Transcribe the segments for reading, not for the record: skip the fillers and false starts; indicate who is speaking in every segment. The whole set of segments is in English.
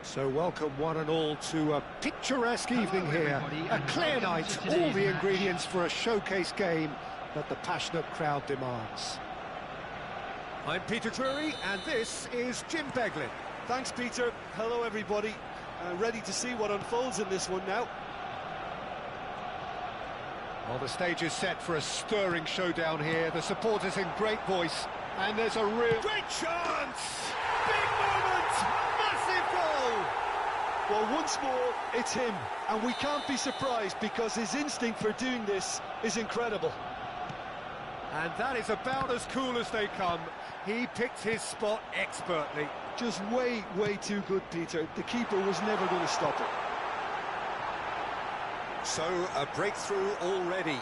Speaker 1: So welcome one and all to a picturesque evening here. A clear night, all the ingredients for a showcase game that the passionate crowd demands. I'm Peter Drury and this is Jim Beglin.
Speaker 2: Thanks, Peter. Hello, everybody. Ready to see what unfolds in this one now.
Speaker 1: Well, the stage is set for a stirring showdown here. The supporters in great voice, and there's a real... Great chance! Big moment! Massive goal!
Speaker 2: Well, once more, it's him. And we can't be surprised because his instinct for doing this is incredible.
Speaker 1: And that is about as cool as they come. He picked his spot expertly.
Speaker 2: Just way, way too good, Peter. The keeper was never going to stop it.
Speaker 1: So, a breakthrough already.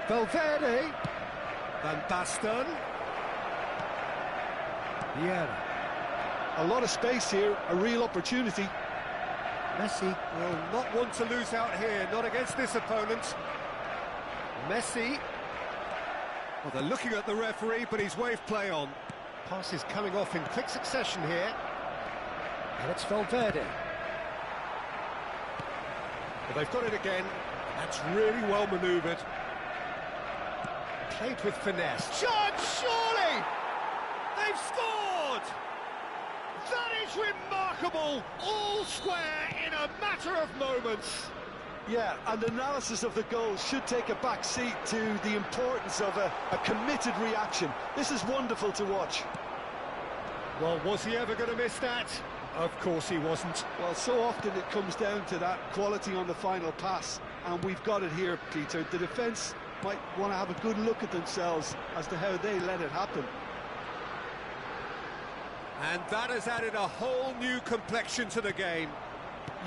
Speaker 1: Valverde. Van Basten. Vieira.
Speaker 2: A lot of space here, a real opportunity.
Speaker 1: Messi will not want to lose out here, not against this opponent. Messi. Well, they're looking at the referee, but he's waved play on. Pass is coming off in quick succession here. And it's Valverde. Well, they've got it again. That's really well manoeuvred. Played with finesse. Chance, surely! They've scored! That is remarkable! All square in a matter of moments.
Speaker 2: Yeah, and analysis of the goal should take a back seat to the importance of a committed reaction. This is wonderful to watch.
Speaker 1: Well, was he ever going to miss that? Of course he wasn't.
Speaker 2: Well, so often it comes down to that quality on the final pass, and we've got it here, Peter. The defence might want to have a good look at themselves as to how they let it happen.
Speaker 1: And that has added a whole new complexion to the game.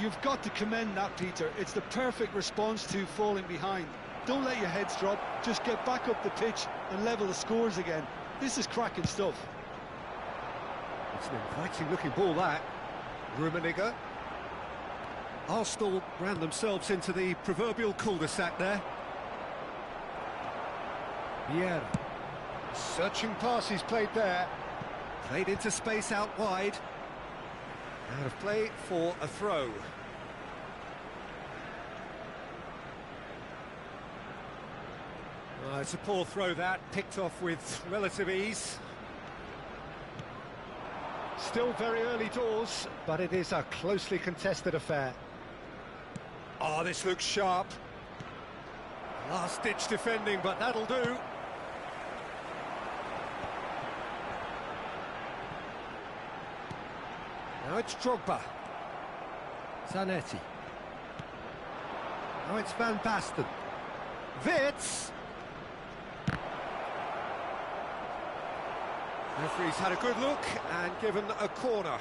Speaker 2: You've got to commend that, Peter. It's the perfect response to falling behind. Don't let your heads drop, just get back up the pitch and level the scores again. This is cracking stuff.
Speaker 1: It's an inviting-looking ball, that. Rummenigge. Arsenal ran themselves into the proverbial cul-de-sac there. Vieira. Searching pass he's played there. Played into space out wide. Out of play for a throw. It's a poor throw that, picked off with relative ease. Still very early doors, but it is a closely contested affair. Oh, this looks sharp. Last-ditch defending, but that'll do. Now it's Drogba. Zanetti. Now it's Van Basten. Wits. Referee's had a good look and given a corner.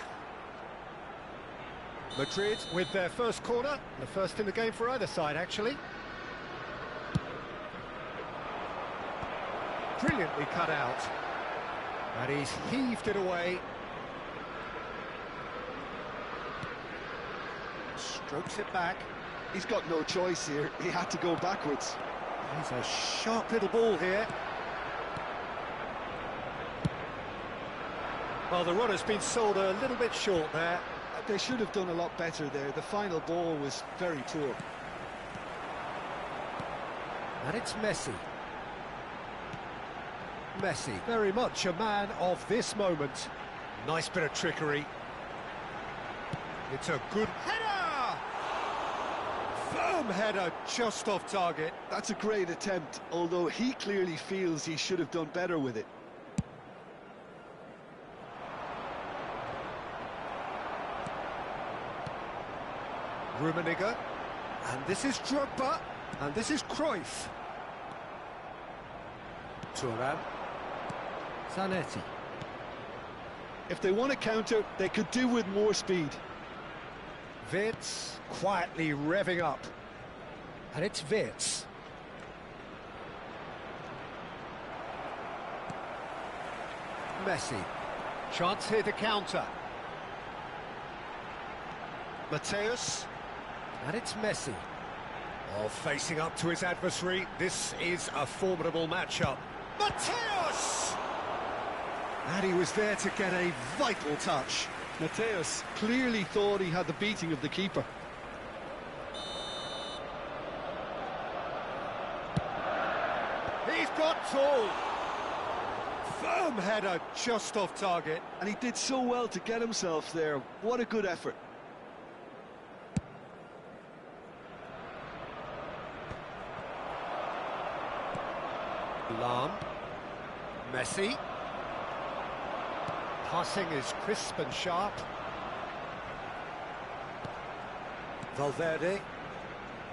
Speaker 1: Madrid with their first corner, the first in the game for either side, actually. Brilliantly cut out. And he's heaved it away. Strokes it back.
Speaker 2: He's got no choice here. He had to go backwards.
Speaker 1: He's a sharp little ball here. Well, the runner's been sold a little bit short there.
Speaker 2: They should have done a lot better there. The final ball was very poor.
Speaker 1: And it's Messi. Messi, very much a man of this moment. Nice bit of trickery. It's a good header! Firm header, just off target.
Speaker 2: That's a great attempt, although he clearly feels he should have done better with it.
Speaker 1: Rummenigge, and this is Drogba, and this is Cruyff. Thuram. Zanetti.
Speaker 2: If they want to counter, they could do with more speed.
Speaker 1: Wits quietly revving up. And it's Wits. Messi. Chance here to counter. Mateus. And it's Messi. Oh, facing up to his adversary. This is a formidable matchup. Mateus! And he was there to get a vital touch.
Speaker 2: Mateus clearly thought he had the beating of the keeper.
Speaker 1: He's got tall. Firm header just off target.
Speaker 2: And he did so well to get himself there. What a good effort.
Speaker 1: Lam. Messi. Passing is crisp and sharp. Valverde.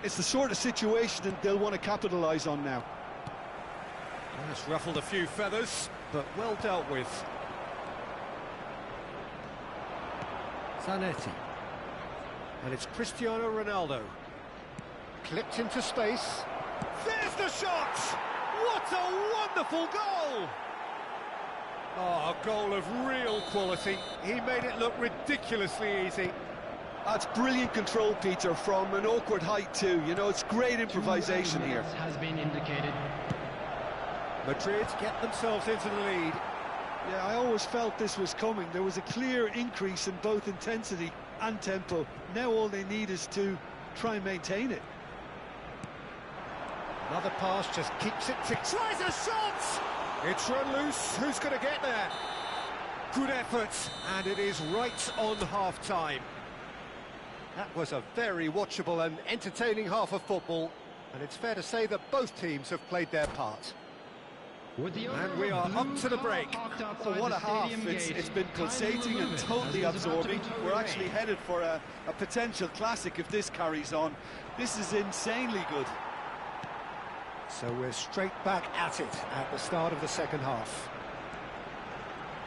Speaker 2: It's the sort of situation that they'll want to capitalise on now.
Speaker 1: That's ruffled a few feathers, but well dealt with. Zanetti. And it's Cristiano Ronaldo. Clipped into space. There's the shot! What a wonderful goal! Oh, a goal of real quality. He made it look ridiculously easy.
Speaker 2: That's brilliant control, Peter, from an awkward height too. You know, it's great improvisation here.
Speaker 3: Has been indicated.
Speaker 1: Madrid get themselves into the lead.
Speaker 2: Yeah, I always felt this was coming. There was a clear increase in both intensity and tempo. Now all they need is to try and maintain it.
Speaker 1: Another pass just keeps it ticked. Tries a shot! It's run loose. Who's going to get there? Good effort, and it is right on half-time. That was a very watchable and entertaining half of football, and it's fair to say that both teams have played their part. And we are up to the break.
Speaker 2: Oh, what a half. It's been pulsating and totally absorbing. We're actually headed for a potential classic if this carries on. This is insanely good.
Speaker 1: So we're straight back at it at the start of the second half.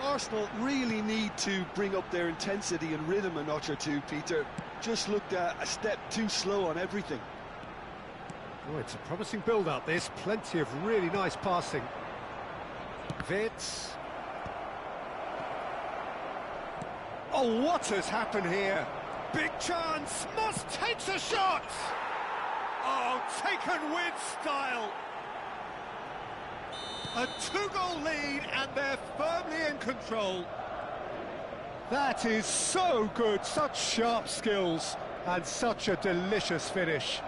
Speaker 2: Arsenal really need to bring up their intensity and rhythm a notch or two, Peter. Just looked a step too slow on everything.
Speaker 1: Oh, it's a promising build-up, this. Plenty of really nice passing. Vitz. Oh, what has happened here? Big chance! Moss takes a shot! Oh, taken with style! A two-goal lead, and they're firmly in control. That is so good, such sharp skills, and such a delicious finish.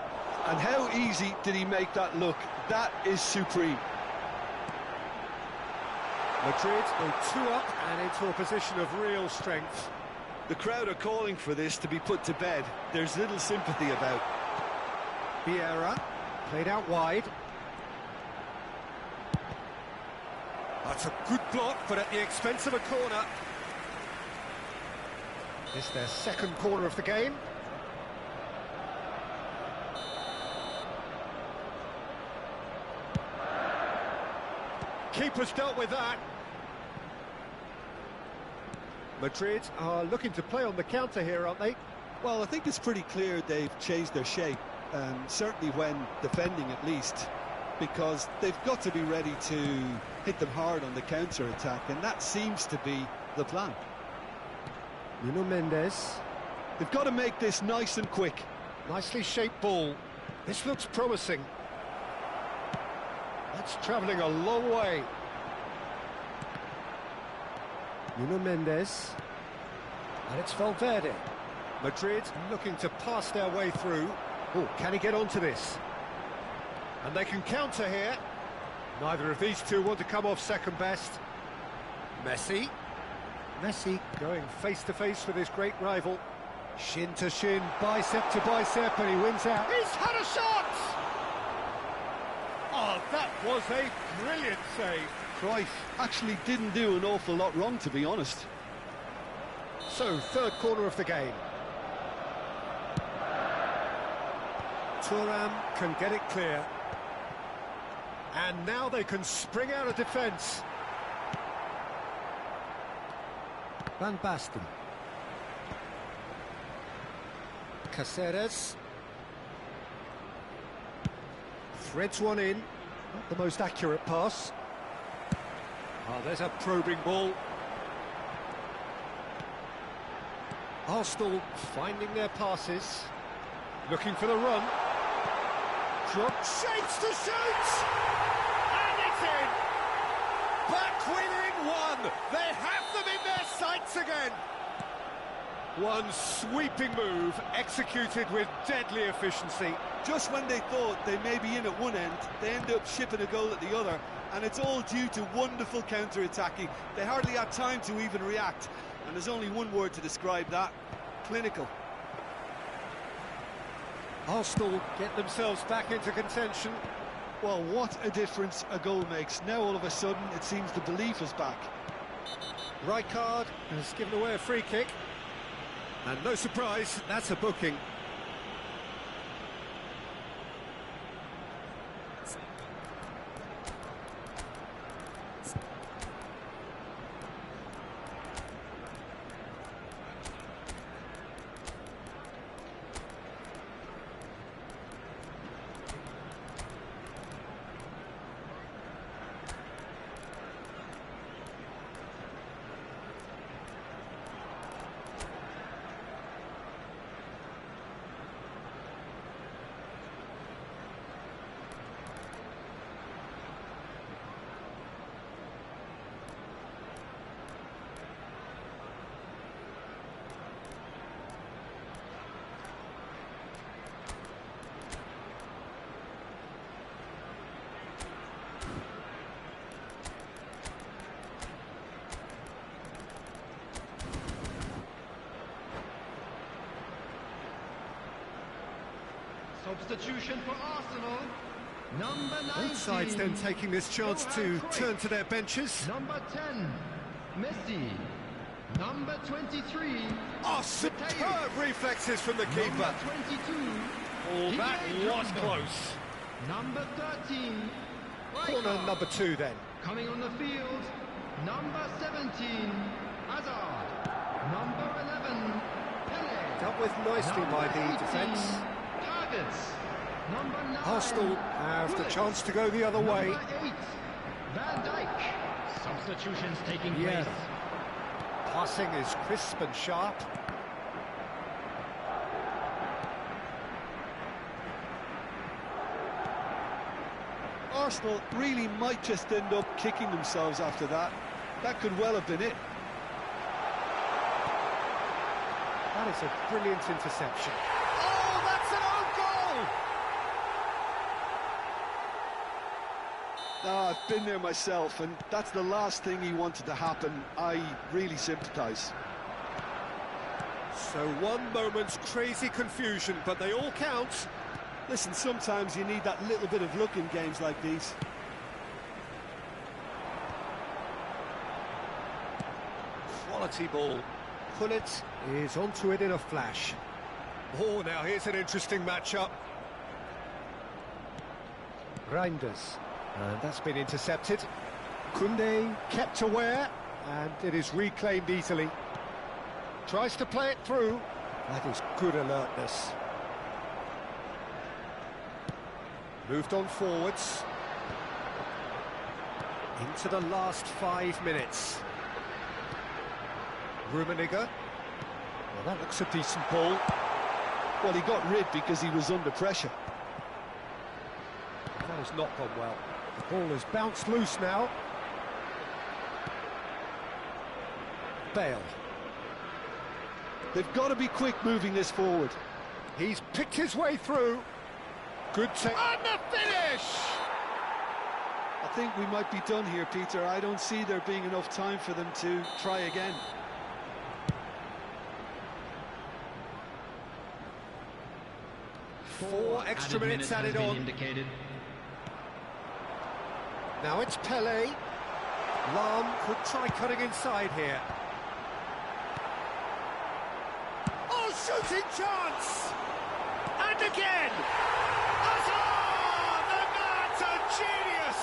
Speaker 2: And how easy did he make that look? That is supreme.
Speaker 1: Madrid go 2 up and into a position of real strength.
Speaker 2: The crowd are calling for this to be put to bed. There's little sympathy about.
Speaker 1: Vieira, played out wide. That's a good block, but at the expense of a corner. It's their second corner of the game. Keeper's dealt with that. Madrid are looking to play on the counter here, aren't they?
Speaker 2: Well, I think it's pretty clear they've changed their shape, certainly when defending at least, because they've got to be ready to hit them hard on the counter-attack, and that seems to be the plan.
Speaker 1: Nuno Mendes.
Speaker 2: They've got to make this nice and quick.
Speaker 1: Nicely shaped ball. This looks promising. That's travelling a long way. Nuno Mendes. And it's Valverde. Madrid looking to pass their way through. Oh, can he get onto this? And they can counter here. Neither of these two want to come off second best. Messi. Messi going face-to-face with his great rival. Shin to shin, bicep to bicep, and he wins out. He's had a shot! Oh, that was a brilliant save.
Speaker 2: Cruyff actually didn't do an awful lot wrong, to be honest.
Speaker 1: So, third corner of the game. Thuram can get it clear. And now they can spring out of defence. Van Basten. Caceres. Threads one in. Not the most accurate pass. Oh, there's a probing ball. Arsenal finding their passes, looking for the run. Drop shapes to shoot! And it's in! Back within one! They have them in their sights again! One sweeping move, executed with deadly efficiency.
Speaker 2: Just when they thought they may be in at one end, they end up shipping a goal at the other, and it's all due to wonderful counter-attacking. They hardly had time to even react, and there's only one word to describe that: clinical.
Speaker 1: Arsenal get themselves back into contention.
Speaker 2: Well, what a difference a goal makes. Now all of a sudden it seems the belief is back.
Speaker 1: Rijkaard has given away a free kick. And no surprise, that's a booking.
Speaker 3: Substitution for Arsenal, number 19.
Speaker 1: Both sides then taking this chance to turn to their benches.
Speaker 3: Number 10, Messi. Number 23.
Speaker 1: Oh, superb reflexes from the keeper.
Speaker 3: Number 22.
Speaker 1: Oh, that was close.
Speaker 3: Number 13.
Speaker 1: Corner number 2 then.
Speaker 3: Coming on the field, number 17, Hazard. Number 11, Pele.
Speaker 1: Dealt with nicely by the defence.
Speaker 3: Number 9,
Speaker 1: Arsenal have the chance to go the other way.
Speaker 3: Number 8, Van Dijk. Substitutions taking
Speaker 1: Yeah.
Speaker 3: place.
Speaker 1: Passing is crisp and sharp.
Speaker 2: Arsenal really might just end up kicking themselves after that. That could well have been it.
Speaker 1: That is a brilliant interception. Oh, that's an own goal!
Speaker 2: I've been there myself, and that's the last thing he wanted to happen. I really sympathise.
Speaker 1: So one moment's crazy confusion, but they all count.
Speaker 2: Listen, sometimes you need that little bit of luck in games like these.
Speaker 1: Quality ball. Pullet is onto it in a flash. Oh, now here's an interesting matchup. Reinders. And that's been intercepted. Koundé kept aware, and it is reclaimed easily. Tries to play it through. That is good alertness. Moved on forwards. Into the last 5 minutes. Rummenigge. Well, that looks a decent ball.
Speaker 2: Well, he got rid because he was under pressure.
Speaker 1: That has not gone well. The ball has bounced loose now. Bale.
Speaker 2: They've got to be quick moving this forward.
Speaker 1: He's picked his way through. Good take. And the finish!
Speaker 2: I think we might be done here, Peter. I don't see there being enough time for them to try again.
Speaker 1: Four extra minutes added on.
Speaker 3: Indicated.
Speaker 1: Now it's Pele. Lam could try cutting inside here. Oh, shooting chance! And again! Hazard! The man's a genius!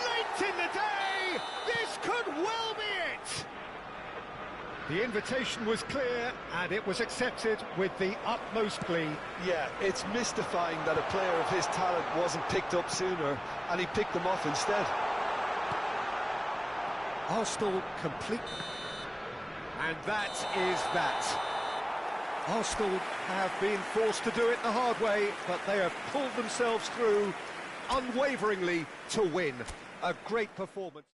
Speaker 1: Late in the day, this could well be it! The invitation was clear, and it was accepted with the utmost glee.
Speaker 2: Yeah, it's mystifying that a player of his talent wasn't picked up sooner, and he picked them off instead.
Speaker 1: Arsenal complete. And that is that. Arsenal have been forced to do it the hard way, but they have pulled themselves through unwaveringly to win. A great performance.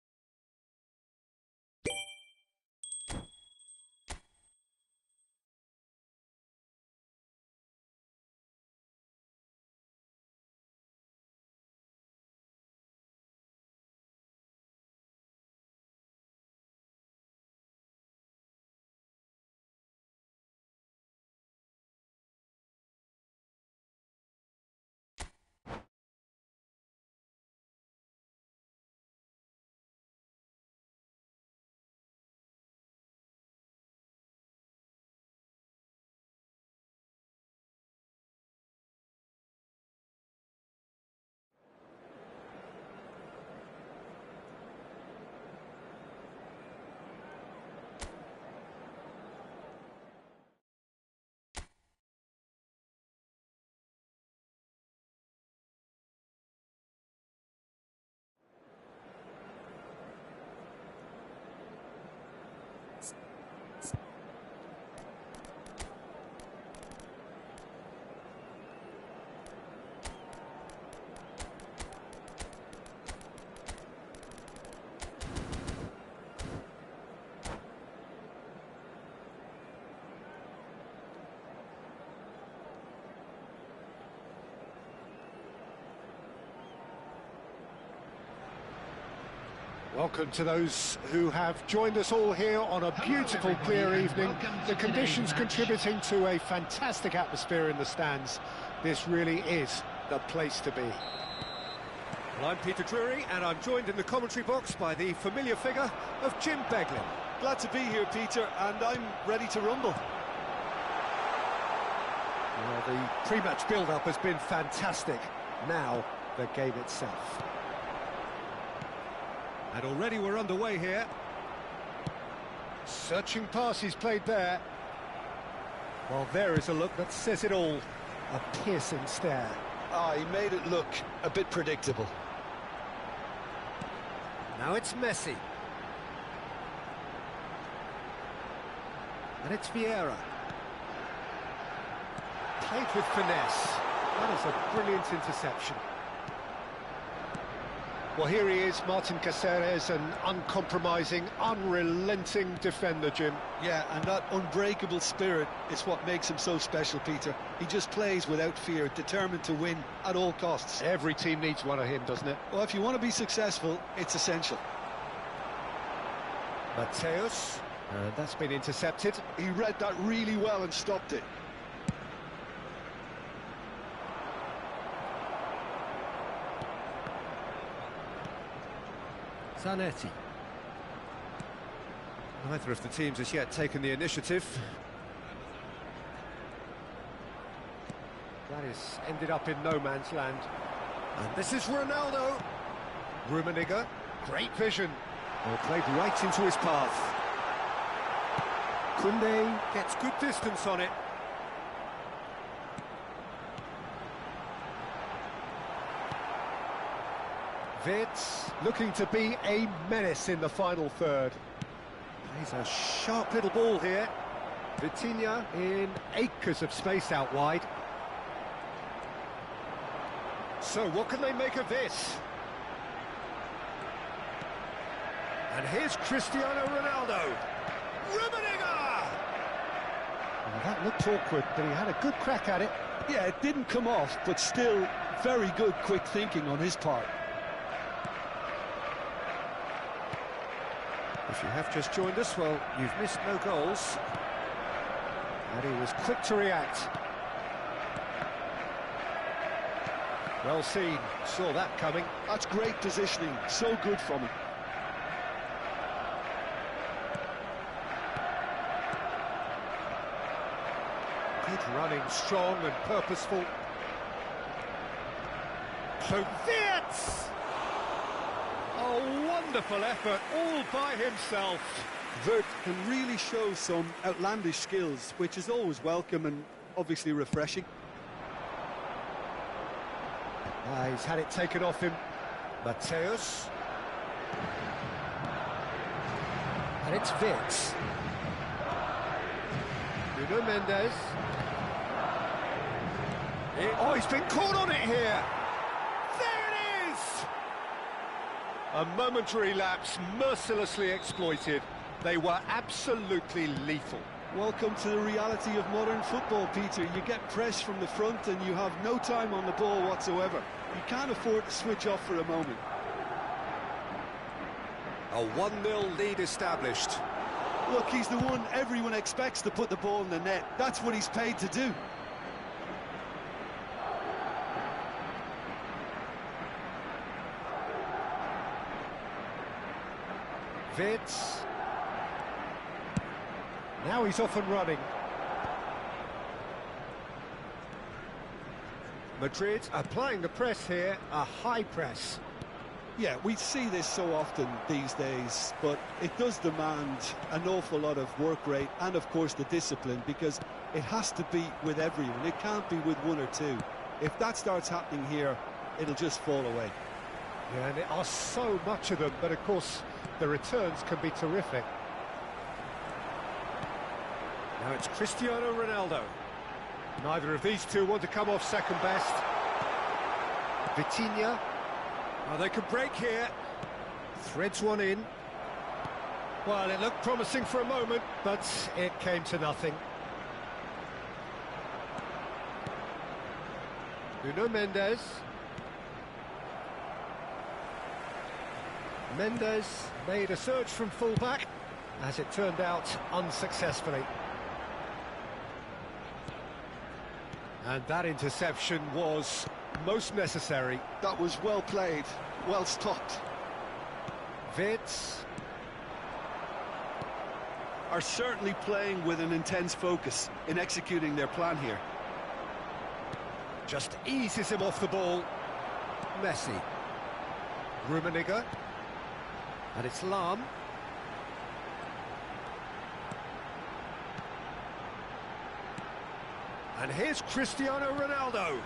Speaker 1: Welcome to those who have joined us all here on a beautiful, clear evening. The conditions contributing to a fantastic atmosphere in the stands. This really is the place to be. Well, I'm Peter Drury, and I'm joined in the commentary box by the familiar figure of Jim Beglin.
Speaker 2: Glad to be here, Peter, and I'm ready to rumble.
Speaker 1: Well, the pre-match build-up has been fantastic. Now, the game itself. And already we're underway here. Searching pass he's played there. Well, there is a look that says it all. A piercing stare.
Speaker 2: He made it look a bit predictable.
Speaker 1: Now it's Messi. And it's Vieira. Played with finesse. That is a brilliant interception. Well, here he is, Martin Caceres, an uncompromising, unrelenting defender, Jim.
Speaker 2: Yeah, and that unbreakable spirit is what makes him so special, Peter. He just plays without fear, determined to win at all costs.
Speaker 1: Every team needs one of him, doesn't it?
Speaker 2: Well, if you want to be successful, it's essential.
Speaker 1: Mateus, and that's been intercepted.
Speaker 2: He read that really well and stopped it.
Speaker 1: Zanetti. Neither of the teams has yet taken the initiative. That is ended up in no man's land. And this is Ronaldo. Rummenigge, great vision. Well, played right into his path. Koundé gets good distance on it. Vitz looking to be a menace in the final third. Plays a sharp little ball here. Vitinha in acres of space out wide. So what can they make of this? And here's Cristiano Ronaldo. Rummenigge! Well, that looked awkward, but he had a good crack at it.
Speaker 2: Yeah, it didn't come off, but still very good quick thinking on his part.
Speaker 1: If you have just joined us, well, you've missed no goals. And he was quick to react. Well seen, saw that coming.
Speaker 2: That's great positioning, so good from him.
Speaker 1: Good running, strong and purposeful. So Vitz! A wonderful effort, all by himself.
Speaker 2: Vert can really show some outlandish skills, which is always welcome and obviously refreshing.
Speaker 1: He's had it taken off him. Mateus. And it's Vitz. Nuno Mendes. Oh, he's been caught on it here. There it is! A momentary lapse, mercilessly exploited. They were absolutely lethal.
Speaker 2: Welcome to the reality of modern football, Peter. You get press from the front and you have no time on the ball whatsoever. You can't afford to switch off for a moment.
Speaker 1: A 1-0 lead established.
Speaker 2: Look, he's the one everyone expects to put the ball in the net. That's what he's paid to do.
Speaker 1: Vincent. Now he's off and running. Madrid applying the press here, a high press.
Speaker 2: Yeah, we see this so often these days, but it does demand an awful lot of work rate and, of course, the discipline, because it has to be with everyone. It can't be with one or two. If that starts happening here, it'll just fall away.
Speaker 1: Yeah, and there are so much of them, but of course the returns can be terrific. Now it's Cristiano Ronaldo. Neither of these two want to come off second best. Vitinha. Oh, they can break here. Threads one in. Well, it looked promising for a moment, but it came to nothing. Nuno Mendes. Mendes made a surge from full-back, as it turned out, unsuccessfully. And that interception was most necessary.
Speaker 2: That was well played, well stopped.
Speaker 1: Vids
Speaker 2: are certainly playing with an intense focus in executing their plan here.
Speaker 1: just eases him off the ball. Messi. Rummenigge. And it's Lahm. And here's Cristiano Ronaldo.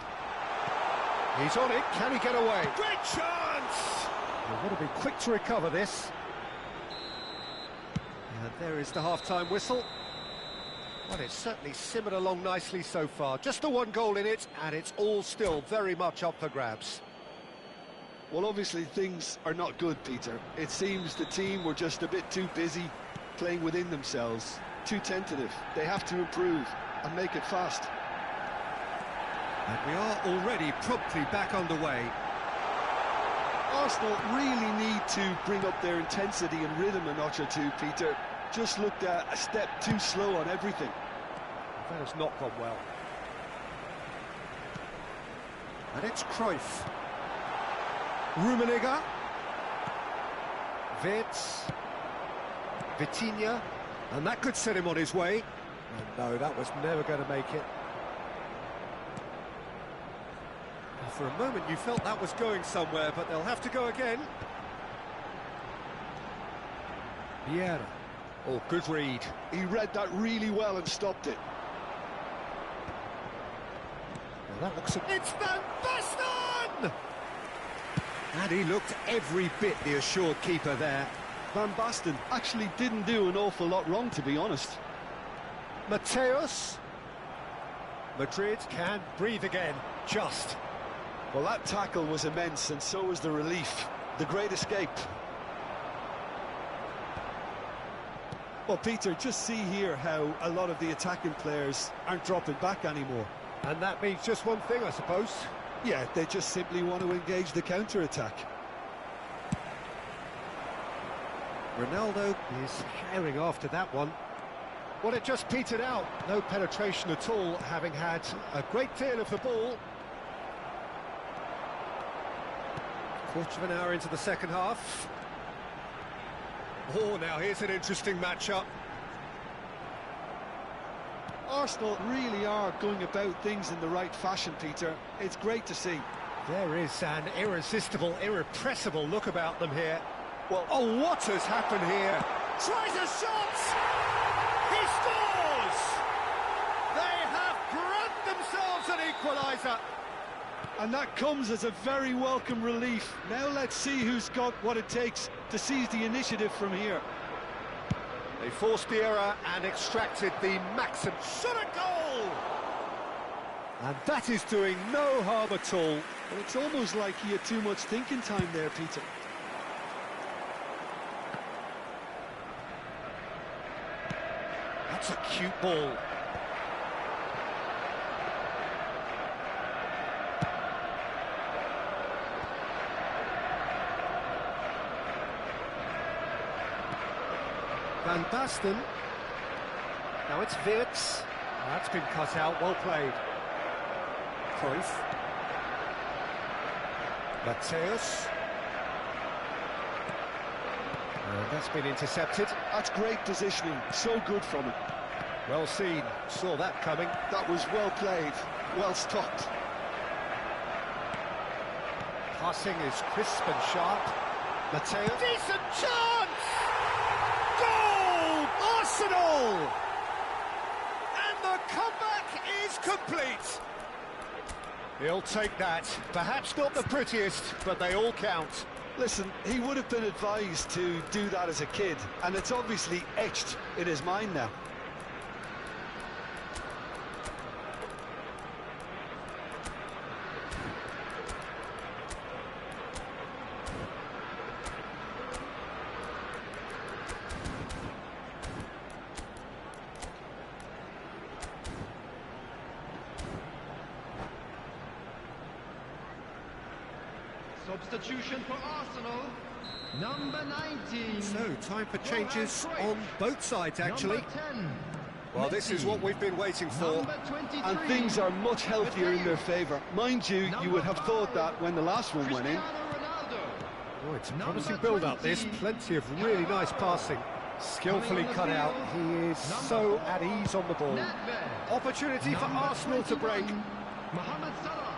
Speaker 1: He's on it, can he get away? Great chance! They've got to be quick to recover this. And there is the half-time whistle. Well, it's certainly simmered along nicely so far. Just the one goal in it, and it's all still very much up for grabs.
Speaker 2: Well, obviously things are not good, Peter. It seems the team were just a bit too busy playing within themselves, too tentative. They have to improve and make it fast.
Speaker 1: And we are already promptly back underway.
Speaker 2: Arsenal really need to bring up their intensity and rhythm a notch or two, Peter. Just looked a step too slow on everything.
Speaker 1: That has not gone well. And it's Cruyff. Rummenigge. Vids. Vitinha. And that could set him on his way. And no, that was never going to make it. Well, for a moment you felt that was going somewhere, but they'll have to go again. Vieira. Oh, good read.
Speaker 2: He read that really well and stopped it.
Speaker 1: Well, that looks... It's Van Basten! And he looked every bit the assured keeper there.
Speaker 2: Van Basten actually didn't do an awful lot wrong, to be honest.
Speaker 1: Mateus. Madrid can breathe again, just.
Speaker 2: Well, that tackle was immense, and so was the relief. The great escape. Well, Peter, just see here how a lot of the attacking players aren't dropping back anymore.
Speaker 1: And that means just one thing, I suppose.
Speaker 2: Yeah, they just simply want to engage the counter-attack.
Speaker 1: Ronaldo is herring after that one. Well, it just petered out. No penetration at all, having had a great deal of the ball. Quarter of an hour into the second half. Oh, now here's an interesting matchup.
Speaker 2: Arsenal really are going about things in the right fashion, Peter. It's great to see.
Speaker 1: There is an irresistible, irrepressible look about them here. Well, oh, what has happened here? Tries a shot! He scores! They have grabbed themselves an equaliser.
Speaker 2: And that comes as a very welcome relief. Now let's see who's got what it takes to seize the initiative from here.
Speaker 1: They forced the error and extracted the maximum. Shot a goal! And that is doing no harm at all.
Speaker 2: Well, it's almost like he had too much thinking time there, Peter.
Speaker 1: That's a cute ball. Van Basten. Now it's Wirtz. That's been cut out, well played. Cruyff. Mateus. And that's been intercepted.
Speaker 2: That's great positioning, so good from him.
Speaker 1: Well seen, saw that coming.
Speaker 2: That was well played, well stopped.
Speaker 1: Passing is crisp and sharp. Mateus. Decent chance! Goal! Arsenal! And the comeback is complete. He'll take that. Perhaps not the prettiest, but they all count.
Speaker 2: Listen, he would have been advised to do that as a kid, and it's obviously etched in his mind now.
Speaker 3: Substitution for Arsenal, number 19.
Speaker 1: So, time for changes on both sides, actually.
Speaker 3: Number 10.
Speaker 1: Well, this is what we've been waiting for.
Speaker 3: Number 23.
Speaker 2: And things are much healthier in their favour. Mind you, you would have thought that when the last one went in.
Speaker 1: Oh, it's a promising build-up, this. Plenty of really nice passing. Skillfully cut out. He is so at ease on the ball. Opportunity for Arsenal to break.
Speaker 3: Mohamed Salah,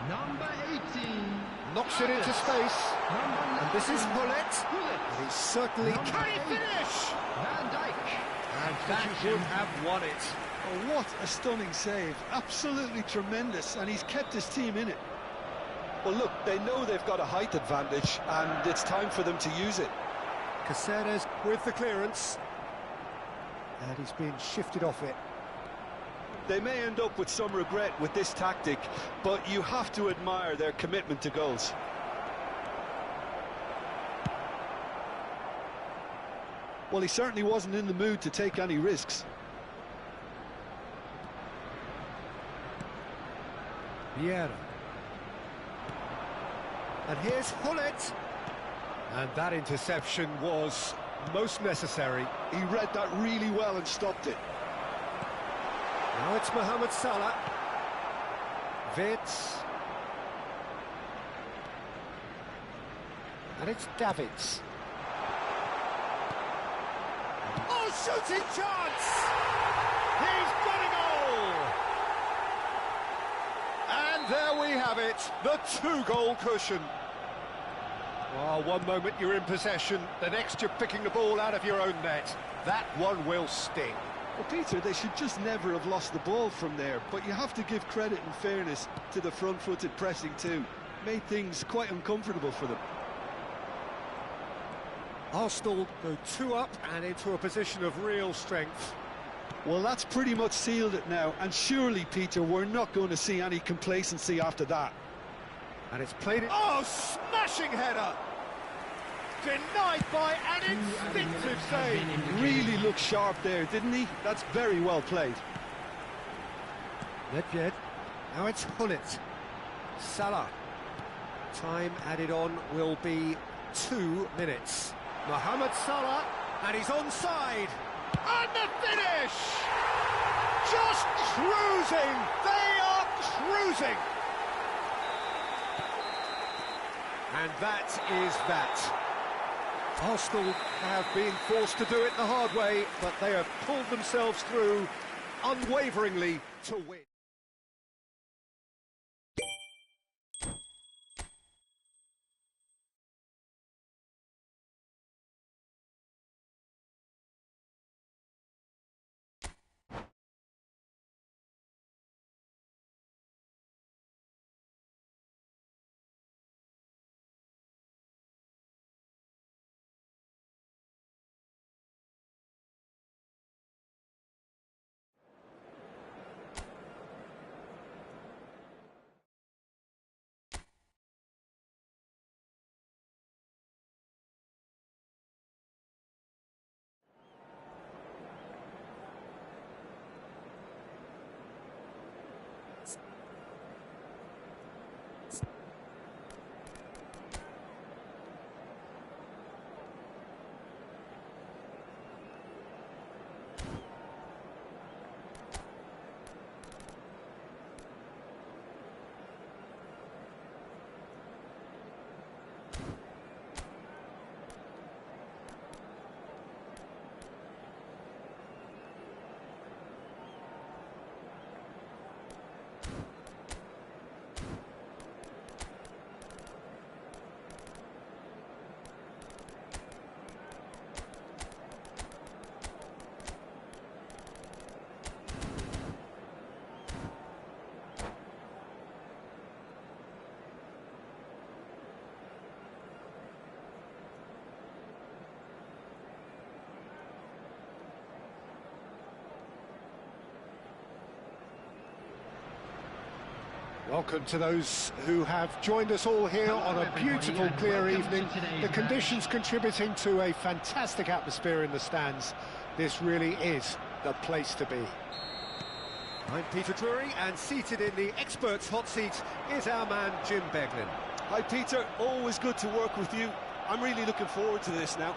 Speaker 3: number 18.
Speaker 1: Knocks it into space. And this is Gullit. And he's certainly... Can he finish?
Speaker 3: Van Dijk.
Speaker 1: And that would have won it.
Speaker 2: Oh, what a stunning save. Absolutely tremendous, and he's kept his team in it. Well, look, they know they've got a height advantage, and it's time for them to use it.
Speaker 1: Caceres with the clearance. And he's been shifted off it.
Speaker 2: They may end up with some regret with this tactic, but you have to admire their commitment to goals. Well, he certainly wasn't in the mood to take any risks.
Speaker 1: Vieira. And here's Gullit. And that interception was most necessary.
Speaker 2: He read that really well and stopped it.
Speaker 1: Now it's Mohamed Salah. Wirtz. And it's Davids. Oh, shooting chance! He's got a goal! And there we have it, the two-goal cushion. Well, one moment you're in possession, the next you're picking the ball out of your own net. That one will sting.
Speaker 2: Well, Peter, they should just never have lost the ball from there, but you have to give credit and fairness to the front-footed pressing too. Made things quite uncomfortable for them.
Speaker 1: Arsenal go 2 up and into a position of real strength.
Speaker 2: Well, that's pretty much sealed it now, and surely, Peter, we're not going to see any complacency after that. And it's played it... Oh, smashing header! Denied by an instinctive save. Really looked sharp there, didn't he? That's very well played.
Speaker 1: Nedved. Now it's Gullit. Salah. Time added on will be 2 minutes. Mohamed Salah, and he's onside. And the finish! Just cruising! They are cruising! And that is that. Arsenal have been forced to do it the hard way, but they have pulled themselves through unwaveringly to win. Welcome to those who have joined us all here on a beautiful, clear evening. The conditions contributing to a fantastic atmosphere in the stands. This really is the place to be. I'm Peter Drury, and seated in the experts' hot seat is our man Jim Beglin.
Speaker 2: Hi Peter, always good to work with you. I'm really looking forward to this now.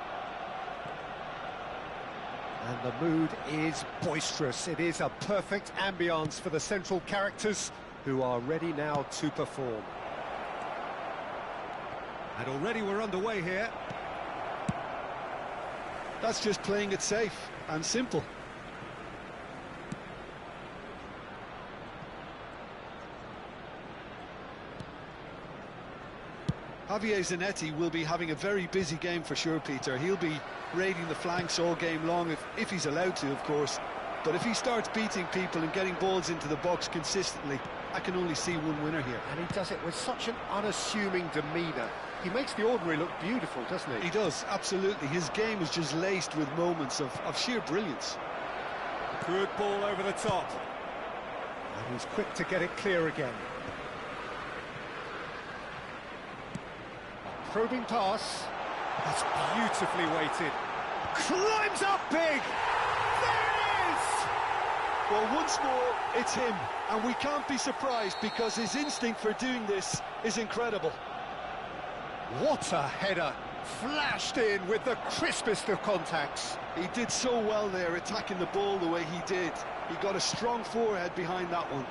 Speaker 1: And the mood is boisterous. It is a perfect ambience for the central characters who are ready now to perform. And already we're underway here.
Speaker 2: That's just playing it safe and simple. Javier Zanetti will be having a very busy game for sure, Peter. He'll be raiding the flanks all game long, if he's allowed to, of course. But if he starts beating people and getting balls into the box consistently, I can only see one winner here.
Speaker 1: And he does it with such an unassuming demeanour. He makes the ordinary look beautiful, doesn't he?
Speaker 2: He does, absolutely. His game is just laced with moments of sheer brilliance.
Speaker 1: Good ball over the top. And he's quick to get it clear again. Probing pass. That's beautifully weighted. Climbs up big! There it is!
Speaker 2: Well, once more, it's him. And we can't be surprised because his instinct for doing this is incredible.
Speaker 1: What a header! Flashed in with the crispest of contacts.
Speaker 2: He did so well there, attacking the ball the way he did. He got a strong forehead behind that one.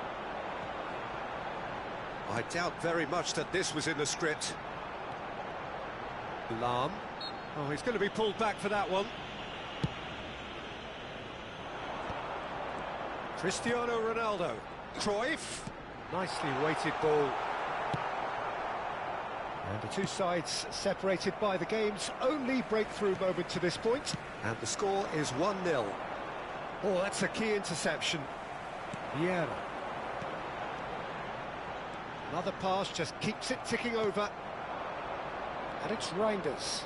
Speaker 1: I doubt very much that this was in the script. Lahm. Oh, he's going to be pulled back for that one. Cristiano Ronaldo. Cruyff. Nicely weighted ball. And the two sides separated by the game's only breakthrough moment to this point. And the score is 1-0. Oh, that's a key interception. Vieira. Another pass just keeps it ticking over. And it's Reinders.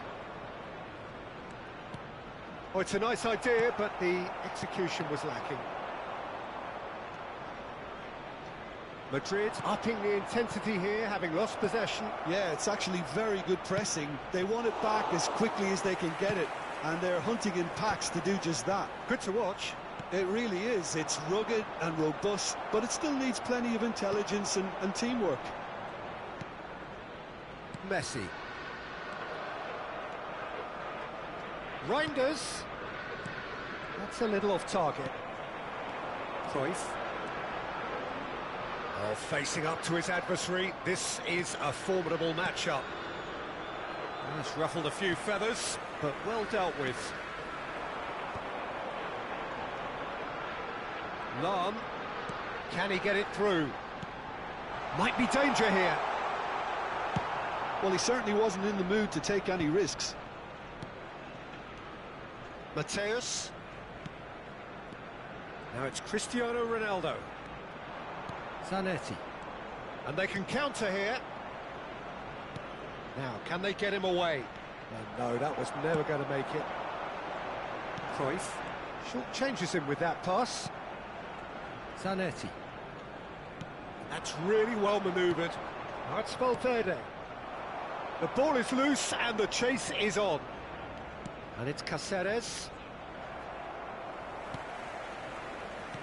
Speaker 1: Oh, it's a nice idea, but the execution was lacking. Madrid upping the intensity here, having lost possession.
Speaker 2: Yeah, it's actually very good pressing. They want it back as quickly as they can get it, and they're hunting in packs to do just that.
Speaker 1: Good to watch.
Speaker 2: It really is. It's rugged and robust, but it still needs plenty of intelligence and teamwork.
Speaker 1: Messi. Reinders. That's a little off target. Cruyff. Oh, facing up to his adversary. This is a formidable matchup. He's ruffled a few feathers, but well dealt with. Lahm. Can he get it through? Might be danger here.
Speaker 2: Well, he certainly wasn't in the mood to take any risks.
Speaker 1: Mateus. Now it's Cristiano Ronaldo. Zanetti. And they can counter here. Now, can they get him away? No, that was never going to make it. Cruyff. Short changes him with that pass. Zanetti. That's really well manoeuvred. Now it's Valverde. The ball is loose and the chase is on. And it's Cáceres.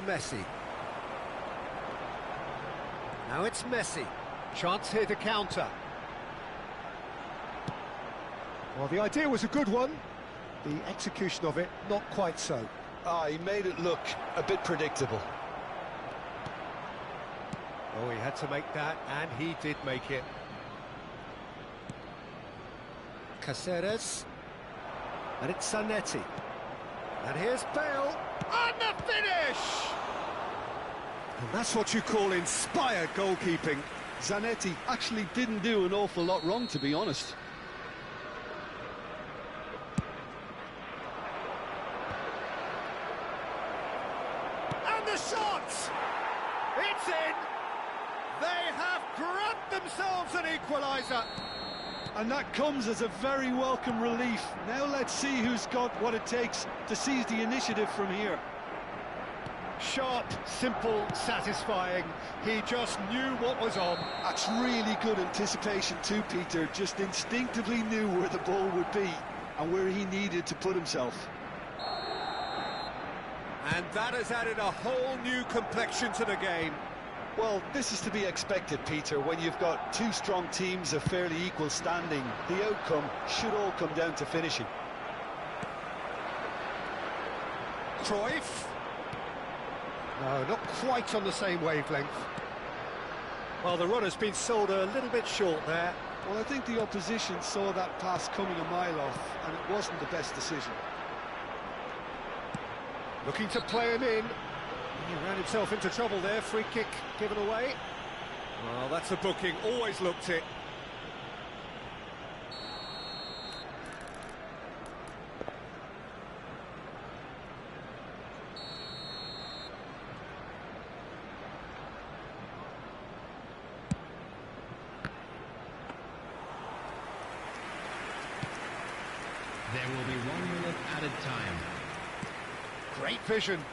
Speaker 1: Messi. Now it's Messi. Chance here to counter. Well, the idea was a good one. The execution of it, not quite so.
Speaker 2: He made it look a bit predictable.
Speaker 1: Oh, he had to make that, and he did make it. Cáceres. And it's Zanetti. And here's Bale. And the finish! And that's what you call inspired goalkeeping.
Speaker 2: Zanetti actually didn't do an awful lot wrong, to be honest.
Speaker 1: And the shot! It's in! They have grabbed themselves an equaliser.
Speaker 2: And that comes as a very welcome relief. Now let's see who's got what it takes to seize the initiative from here.
Speaker 1: Sharp, simple, satisfying. He just knew what was on.
Speaker 2: That's really good anticipation too, Peter. Just instinctively knew where the ball would be and where he needed to put himself.
Speaker 1: And that has added a whole new complexion to the game.
Speaker 2: Well, this is to be expected, Peter. When you've got two strong teams of fairly equal standing, the outcome should all come down to finishing.
Speaker 1: Cruyff. No, not quite on the same wavelength. Well, the runner's been sold a little bit short there.
Speaker 2: Well, I think the opposition saw that pass coming a mile off, and it wasn't the best decision.
Speaker 1: Looking to play him in. He ran himself into trouble there. Free kick given away. Well, that's a booking. Always looked it.
Speaker 3: There will be 1 minute added time.
Speaker 1: Great vision.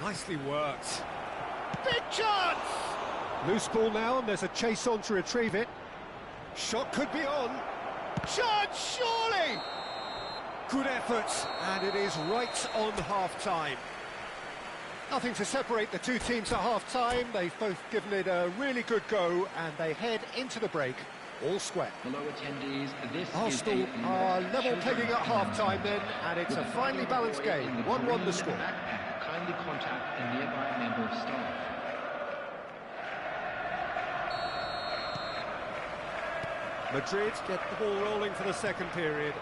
Speaker 1: Nicely worked. Big chance! Loose ball now, and there's a chase on to retrieve it. Shot could be on. Chance, surely! Good effort, and it is right on half-time. Nothing to separate the two teams at half-time. They've both given it a really good go, and they head into the break all square.
Speaker 3: Below attendees, this
Speaker 1: Arsenal
Speaker 3: is a
Speaker 1: are level pegging at half-time then, and it's a finely balanced game. 1-1 the score.
Speaker 3: Backpack, kindly contact a nearby member of staff.
Speaker 1: Madrid get the ball rolling for the second period.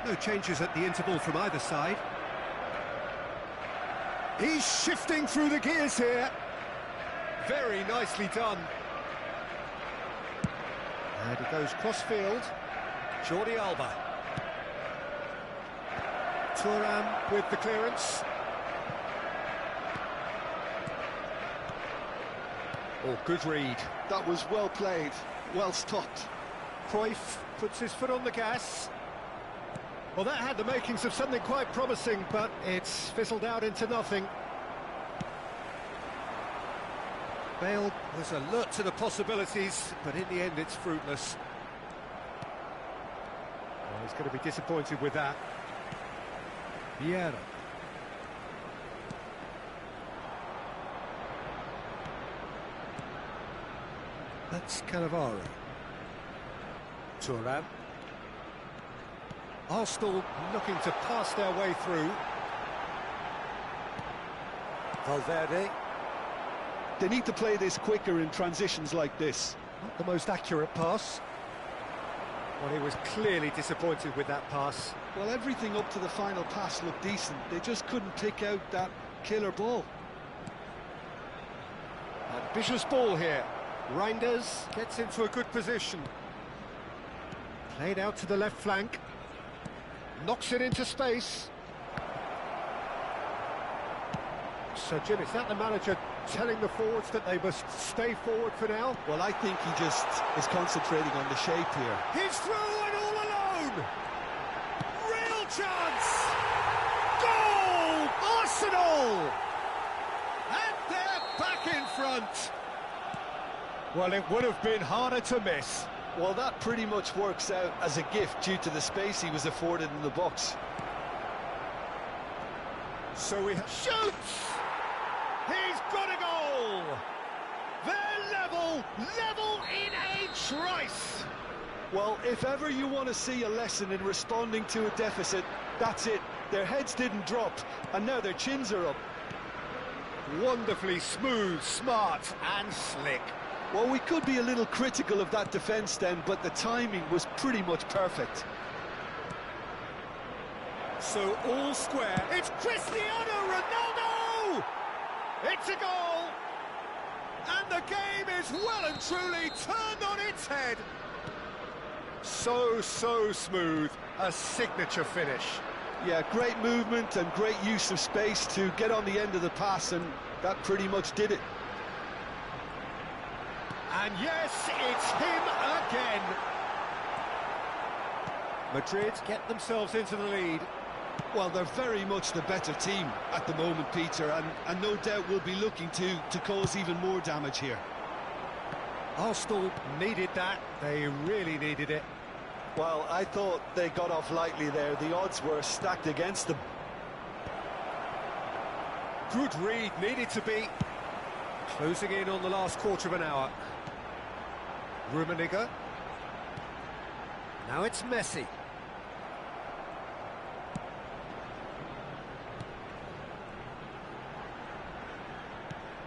Speaker 1: No changes at the interval from either side. He's shifting through the gears here. Very nicely done. And he goes cross-field. Jordi Alba. Thuram with the clearance. Oh, good read.
Speaker 2: That was well played, well stopped.
Speaker 1: Cruyff puts his foot on the gas. Well, that had the makings of something quite promising, but it's fizzled out into nothing. Bale was alert to the possibilities, but in the end it's fruitless. Well, he's going to be disappointed with that. Vieira. That's Cannavaro. Thuram. Arsenal looking to pass their way through. Valverde.
Speaker 2: They need to play this quicker in transitions like this.
Speaker 1: Not the most accurate pass. Well, he was clearly disappointed with that pass.
Speaker 2: Well, everything up to the final pass looked decent. They just couldn't pick out that killer ball.
Speaker 1: Ambitious ball here. Reinders gets into a good position. Played out to the left flank. Knocks it into space. So, Jim, is that the manager telling the forwards that they must stay forward for now?
Speaker 2: Well, I think he just is concentrating on the shape here.
Speaker 1: He's through and all alone! Real chance! Goal! Arsenal! And they're back in front! Well, it would have been harder to miss.
Speaker 2: Well, that pretty much works out as a gift due to the space he was afforded in the box.
Speaker 1: So he shoots! He's got a goal! They're level in a trice!
Speaker 2: Well, if ever you want to see a lesson in responding to a deficit, that's it. Their heads didn't drop, and now their chins are up.
Speaker 1: Wonderfully smooth, smart and slick.
Speaker 2: Well, we could be a little critical of that defence then, but the timing was pretty much perfect.
Speaker 1: So all square. It's Cristiano Ronaldo! It's a goal! And the game is well and truly turned on its head. So smooth. A signature finish.
Speaker 2: Yeah, great movement and great use of space to get on the end of the pass, and that pretty much did it.
Speaker 1: And yes, it's him again. Madrid get themselves into the lead.
Speaker 2: Well, they're very much the better team at the moment, Peter, and no doubt will be looking to cause even more damage here.
Speaker 1: Arsenal needed that. They really needed it.
Speaker 2: Well, I thought they got off lightly there. The odds were stacked against them.
Speaker 1: Good read, needed to be. Closing in on the last quarter of an hour. Rummenigge. Now it's Messi.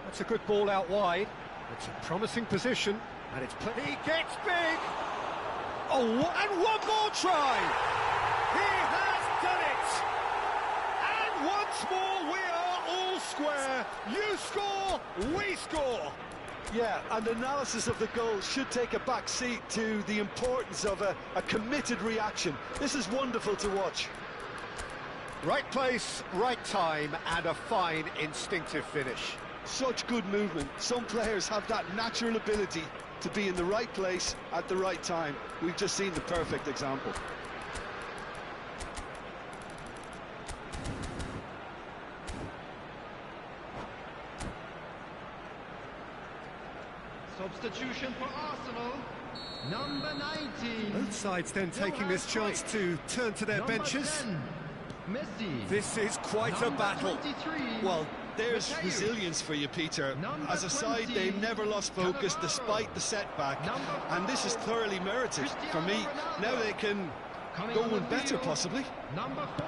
Speaker 1: That's a good ball out wide. It's a promising position, and it's put. He gets big. Oh, and one more try. He has done it. And once more, we are all square. You score, we score.
Speaker 2: Yeah, and analysis of the goal should take a back seat to the importance of a committed reaction. This is wonderful to watch.
Speaker 1: Right place, right time, and a fine instinctive finish.
Speaker 2: Such good movement. Some players have that natural ability to be in the right place at the right time. We've just seen the perfect example.
Speaker 3: Substitution for Arsenal, number 19.
Speaker 1: Both sides then taking this chance to turn to their
Speaker 3: Number
Speaker 1: benches.
Speaker 3: 10, Messi.
Speaker 1: This is quite a
Speaker 3: Number
Speaker 1: battle.
Speaker 3: 23,
Speaker 2: Well, there's
Speaker 3: Matthew.
Speaker 2: resilience for you, Peter.
Speaker 3: Number
Speaker 2: As a side,
Speaker 3: 20,
Speaker 2: they've never lost focus
Speaker 3: Cannavaro.
Speaker 2: despite the setback.
Speaker 3: Number
Speaker 2: And this is
Speaker 3: 4,
Speaker 2: thoroughly merited for me.
Speaker 3: Cristiano Ronaldo.
Speaker 2: Now they can
Speaker 3: Coming
Speaker 2: go
Speaker 3: on the
Speaker 2: one better,
Speaker 3: field,
Speaker 2: possibly.
Speaker 3: Number 4,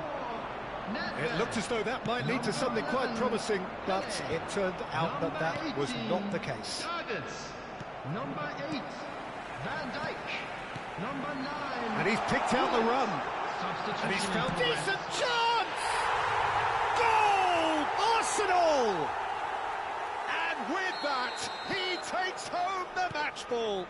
Speaker 3: Nedved.
Speaker 1: It looked as though that might lead to something quite promising, but it turned out that that was not the case.
Speaker 3: Targets. Number 8, Van Dijk. Number 9.
Speaker 1: And he's picked out the run.
Speaker 3: Substitution
Speaker 1: And he's found
Speaker 3: for West.
Speaker 1: decent chance! Goal! Arsenal! And with that, he takes home the match ball.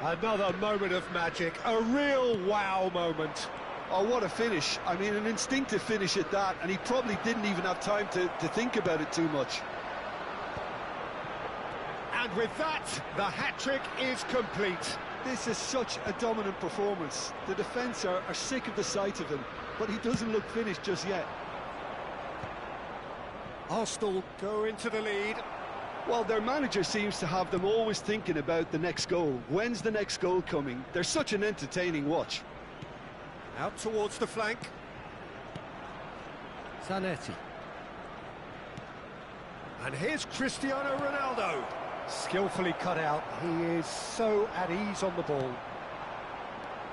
Speaker 1: Another moment of magic, a real wow moment.
Speaker 2: Oh, what a finish. I mean, an instinctive finish at that, and he probably didn't even have time to think about it too much.
Speaker 1: And with that, the hat-trick is complete.
Speaker 2: This is such a dominant performance. The defence are sick of the sight of him, but he doesn't look finished just yet.
Speaker 1: Arsenal go into the lead.
Speaker 2: Well, their manager seems to have them always thinking about the next goal. When's the next goal coming? They're such an entertaining watch.
Speaker 1: Out towards the flank. Zanetti. And here's Cristiano Ronaldo. Skillfully cut out. He is so at ease on the ball.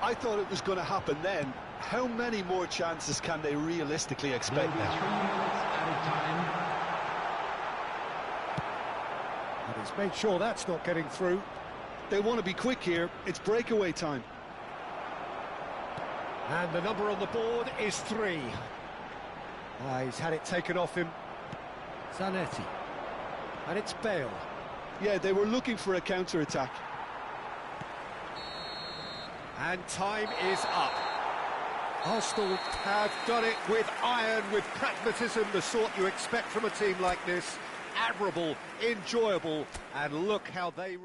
Speaker 2: I thought it was going to happen then. How many more chances can they realistically expect
Speaker 3: Maybe 3
Speaker 2: now?
Speaker 3: minutes added time.
Speaker 1: And he's made sure that's not getting through.
Speaker 2: They want to be quick here. It's breakaway time.
Speaker 1: And the number on the board is 3. He's had it taken off him. Zanetti. And it's Bale.
Speaker 2: Yeah, they were looking for a counter-attack.
Speaker 1: And time is up. Arsenal have done it with iron, with pragmatism, the sort you expect from a team like this. Admirable, enjoyable, and look how they